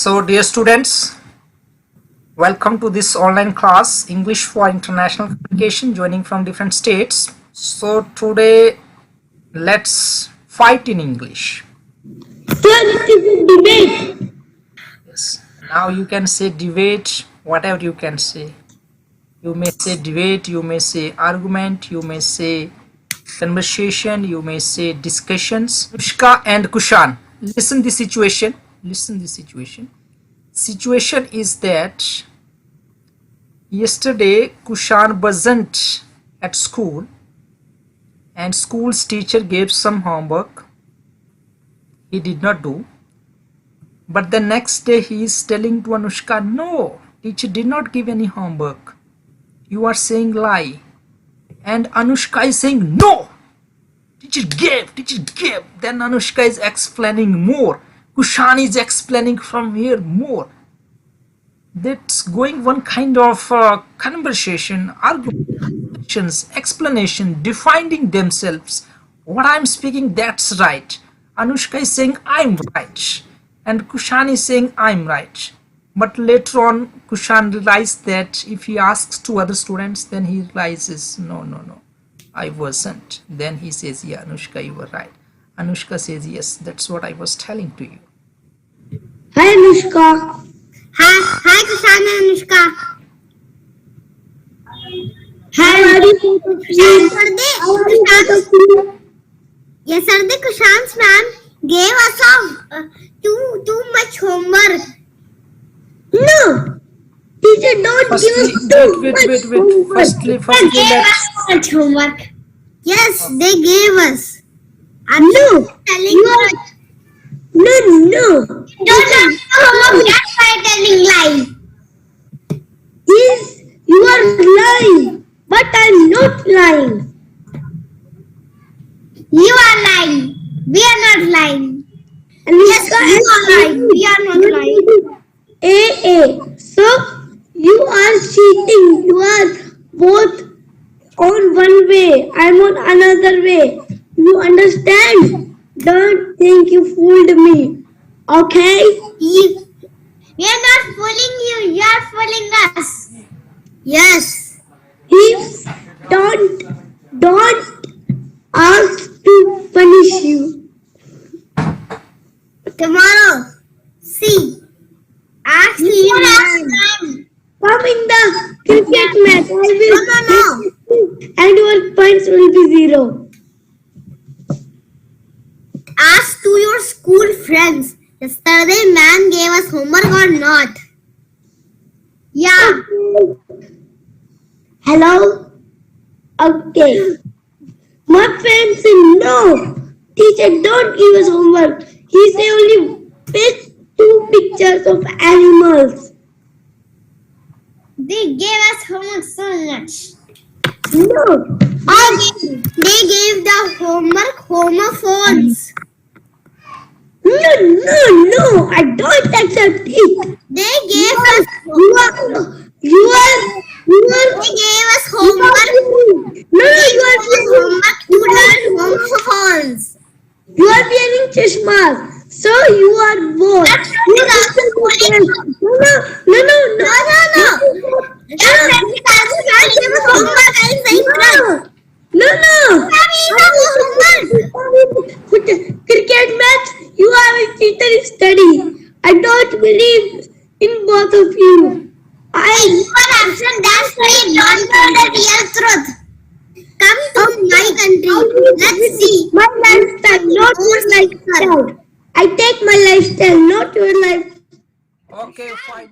So, dear students, welcome to this online class, English for International Communication, joining from different states. So, today, let's fight in English. Sir, it is a debate. Yes. Now you can say debate, whatever you can say. You may say debate, you may say argument, you may say conversation, you may say discussions. Anushka and Kushan, listen the situation. Listen the situation. Situation is that yesterday Kushan wasn't at school and school's teacher gave some homework. He did not do. But the next day he is telling to Anushka, no, teacher did not give any homework. You are saying lie. And Anushka is saying, no, teacher gave. Then Anushka is explaining more. Kushan is explaining from here more. That's going one kind of conversation, argumentations, explanation, defining themselves. What I'm speaking, that's right. Anushka is saying, I'm right. And Kushan is saying, I'm right. But later on, Kushan realized that if he asks to other students, then he realizes, no, I wasn't. Then he says, yeah, Anushka, you were right. Anushka says, yes, that's what I was telling to you. Hi, Anushka. Hi, Kushan and Anushka. Yesterday, Kushan's ma'am gave us too much homework. No, teacher don't give us too much homework. Firstly, Much homework. Yes, they gave us. I'm No, telling you you. are. No. Don't have homework. That's why telling lie. Yes, you are lying, but I'm not lying. You are lying. We are not lying. Anushka, You are lying. We are not lying. AA. So you are cheating. You are both on one way. I'm on another way. You understand? Don't think you fooled me. Okay? We are not fooling you. You are fooling us. Yes. If don't ask to punish you. Tomorrow. See. Ask you last time. Come in the cricket match. I will No. and your points will be 0. Ask to your school friends. Yesterday man gave us homework or not? Yeah. Hello? Okay. My friend said no. Teacher don't give us homework. He say only pick 2 pictures of animals. They gave us homework so much. No. They gave the homework homophones. No. I don't accept it. They gave us You are. They gave us homework. No, They you are gave us homework to learn homophones. You are wearing chashmas. So you are both. That's not You the are schooling. No. That's gave us homework. I'm saying right. No. Homework. Cricket match, you are a teacher in study. I don't believe in both of you. You are absent. That's why you don't know the real truth. Come to my country. Let's see. My lifestyle, not your lifestyle. I take my lifestyle, not your life. Okay, fine.